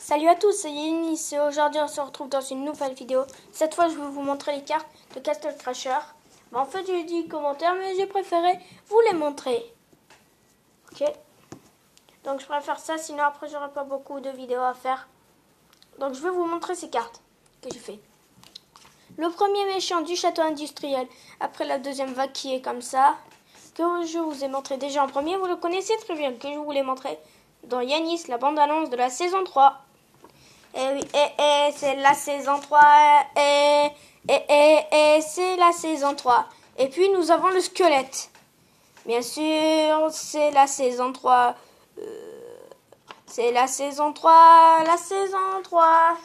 Salut à tous, c'est Yanis et aujourd'hui on se retrouve dans une nouvelle vidéo. Cette fois je vais vous montrer les cartes de Castle Crasher. En fait j'ai dit commentaires mais j'ai préféré vous les montrer. Ok. Donc je préfère ça, sinon après j'aurai pas beaucoup de vidéos à faire. Donc je vais vous montrer ces cartes que j'ai fait. Le premier méchant du château industriel, après la deuxième vague qui est comme ça, que je vous ai montré déjà en premier, vous le connaissez très bien, que je vous l'ai montré dans Yanis, la bande-annonce de la saison 3. Eh oui, c'est la saison 3. C'est la saison 3. Et puis nous avons le squelette. Bien sûr, c'est la saison 3. C'est la saison 3. La saison 3.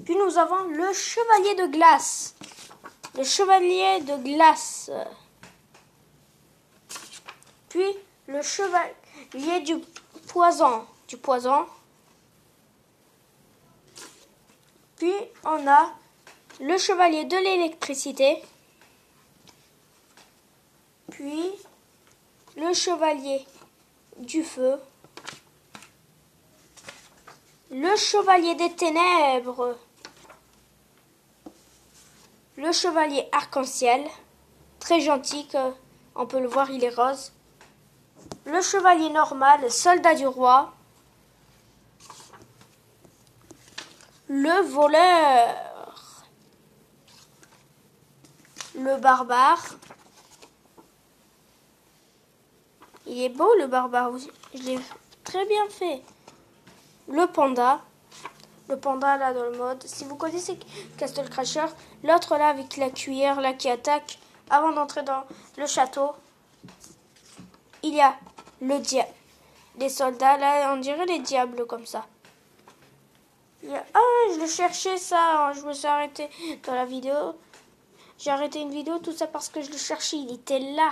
Puis nous avons le chevalier de glace. Le chevalier de glace. Puis le chevalier du poison. Puis on a le chevalier de l'électricité. Puis le chevalier du feu. Le chevalier des ténèbres. Le chevalier arc-en-ciel. Très gentil, on peut le voir, il est rose. Le chevalier normal, soldat du roi. Le voleur. Le barbare. Il est beau le barbare, je l'ai très bien fait. Le panda. Le panda là dans le mode. Si vous connaissez Castle Crasher, l'autre là avec la cuillère là qui attaque avant d'entrer dans le château. Il y a le diable. Les soldats là, on dirait les diables comme ça. Je le cherchais ça, je me suis arrêté dans la vidéo. J'ai arrêté une vidéo, tout ça parce que je le cherchais, il était là.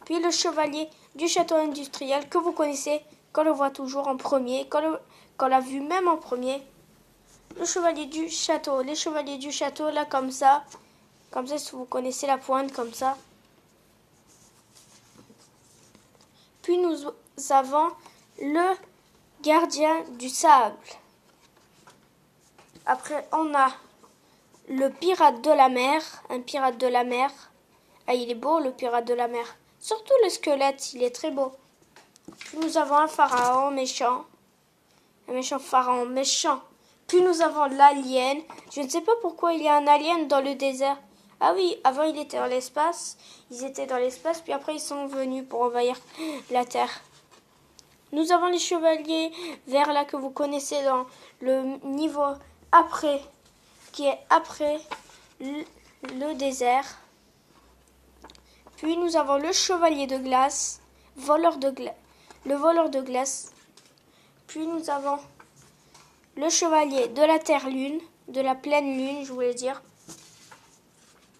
Puis le chevalier du château industriel que vous connaissez, qu'on le voit toujours en premier, qu'on l'a vu même en premier. Le chevalier du château, les chevaliers du château là comme ça si vous connaissez la pointe comme ça. Puis nous avons le gardien du sable. Après, on a le pirate de la mer. Un pirate de la mer. Ah, il est beau, le pirate de la mer. Surtout le squelette, il est très beau. Puis nous avons un pharaon méchant. Un méchant pharaon méchant. Puis nous avons l'alien. Je ne sais pas pourquoi il y a un alien dans le désert. Ah oui, avant il était dans l'espace. Ils étaient dans l'espace, puis après ils sont venus pour envahir la Terre. Nous avons les chevaliers verts là que vous connaissez dans le niveau après, qui est après le désert. Puis nous avons le chevalier de glace, le voleur de glace. Puis nous avons le chevalier de la terre-lune, de la pleine lune, je voulais dire.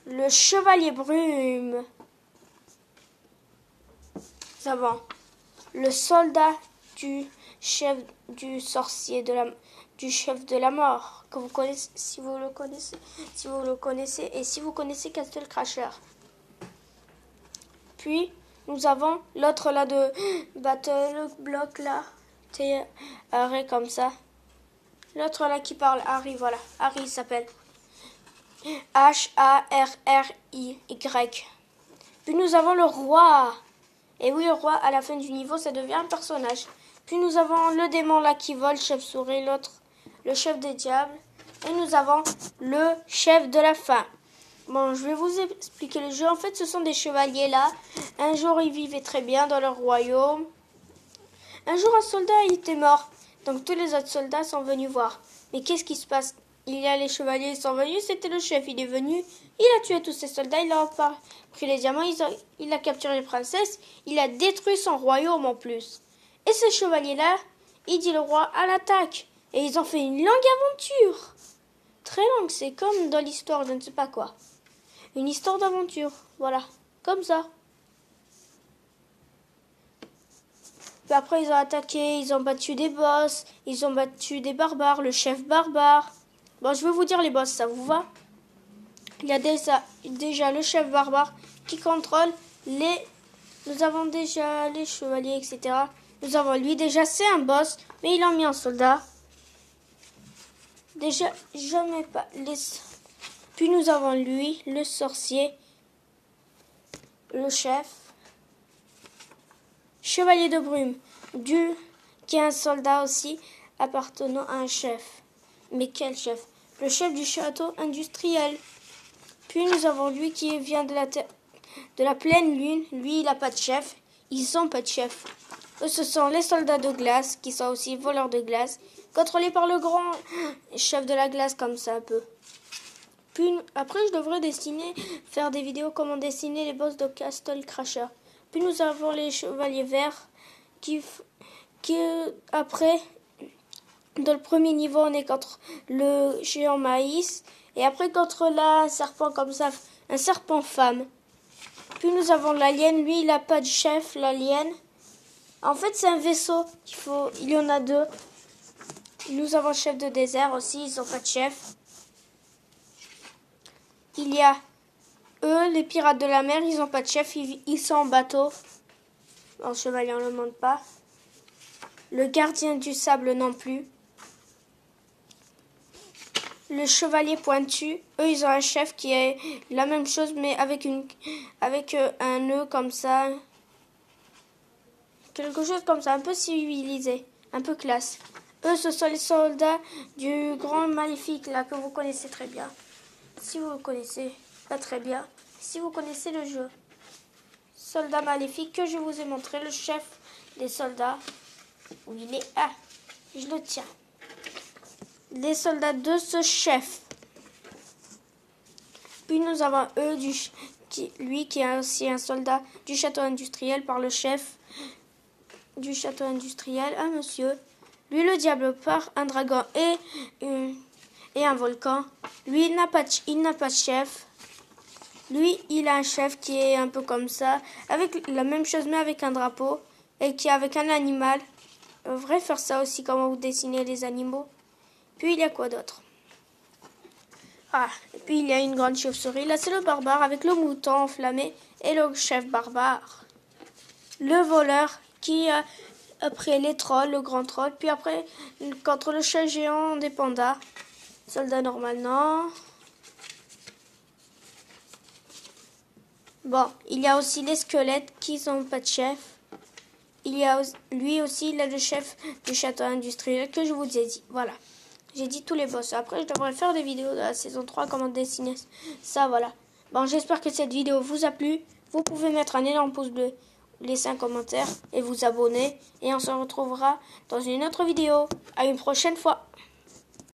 Le chevalier brume. Nous avons le soldat du chef du sorcier du chef de la mort que vous connaissez si vous le connaissez et si vous connaissez Castle Crasher. Puis nous avons l'autre là de Battle Block là, arrêt comme ça. L'autre là qui parle, Harry, voilà, Harry il s'appelle Harrry. Puis nous avons le roi. Et oui, le roi, à la fin du niveau, ça devient un personnage. Puis nous avons le démon là qui vole, chef-souris, l'autre, le chef des diables. Et nous avons le chef de la faim. Bon, je vais vous expliquer le jeu. En fait, ce sont des chevaliers là. Un jour, ils vivaient très bien dans leur royaume. Un jour, un soldat il était mort. Donc tous les autres soldats sont venus voir. Mais qu'est-ce qui se passe? Il y a les chevaliers, ils sont venus, c'était le chef, il est venu, il a tué tous ses soldats, il a pris les diamants, il a capturé les princesses, il a détruit son royaume en plus. Et ce chevalier-là, il dit le roi à l'attaque. Et ils ont fait une longue aventure. Très longue, c'est comme dans l'histoire, je ne sais pas quoi. Une histoire d'aventure, voilà, comme ça. Puis après, ils ont attaqué, ils ont battu des boss, ils ont battu des barbares, le chef barbare. Bon, je vais vous dire les boss, ça vous va? Il y a déjà le chef barbare qui contrôle les... Nous avons déjà les chevaliers, etc. Nous avons lui, déjà c'est un boss, mais il a mis un soldat. Déjà, je mets pas les... Puis nous avons lui, le sorcier, le chef, chevalier de brume, qui est un soldat aussi, appartenant à un chef. Mais quel chef? Le chef du château industriel. Puis nous avons lui qui vient de la pleine lune. Lui, il n'a pas de chef. Ils n'ont pas de chef. Eux, ce sont les soldats de glace, qui sont aussi voleurs de glace, contrôlés par le grand chef de la glace, comme ça un peu. Puis après, je devrais faire des vidéos comment dessiner les boss de Castle Crasher. Puis nous avons les chevaliers verts qui après, dans le premier niveau, on est contre le géant maïs. Et après, contre là, un serpent comme ça, un serpent femme. Puis nous avons l'alien. Lui, il n'a pas de chef, l'alien. En fait, c'est un vaisseau. Il y en a deux. Nous avons le chef de désert aussi. Ils n'ont pas de chef. Il y a eux, les pirates de la mer. Ils n'ont pas de chef. Ils sont en bateau. En chevalier, on ne le monte pas. Le gardien du sable non plus. Le chevalier pointu, eux, ils ont un chef qui est la même chose, mais avec un nœud comme ça. Quelque chose comme ça, un peu civilisé, un peu classe. Eux, ce sont les soldats du grand maléfique, là, que vous connaissez très bien. Si vous le connaissez, pas très bien. Si vous connaissez le jeu. Soldat maléfique que je vous ai montré, le chef des soldats. Où il est? Ah, je le tiens. Les soldats de ce chef. Puis nous avons eux, lui qui est aussi un soldat du château industriel par le chef du château industriel, un monsieur. Lui, le diable par un dragon et un volcan. Lui, il n'a pas de chef. Lui, il a un chef qui est un peu comme ça, avec la même chose mais avec un drapeau et qui est avec un animal. On devrait faire ça aussi, comment vous dessinez les animaux. Puis il y a quoi d'autre? Ah, et puis il y a une grande chauve-souris. Là, c'est le barbare avec le mouton enflammé et le chef barbare. Le voleur qui a après les trolls, le grand troll. Puis après, contre le chat géant des pandas. Soldat normal, non. Bon, il y a aussi les squelettes qui n'ont pas de chef. Lui aussi, il est le chef du château industriel que je vous ai dit. Voilà. J'ai dit tous les boss. Après, je devrais faire des vidéos de la saison 3, comment dessiner ça, voilà. Bon, j'espère que cette vidéo vous a plu. Vous pouvez mettre un énorme pouce bleu, laisser un commentaire et vous abonner. Et on se retrouvera dans une autre vidéo. À une prochaine fois.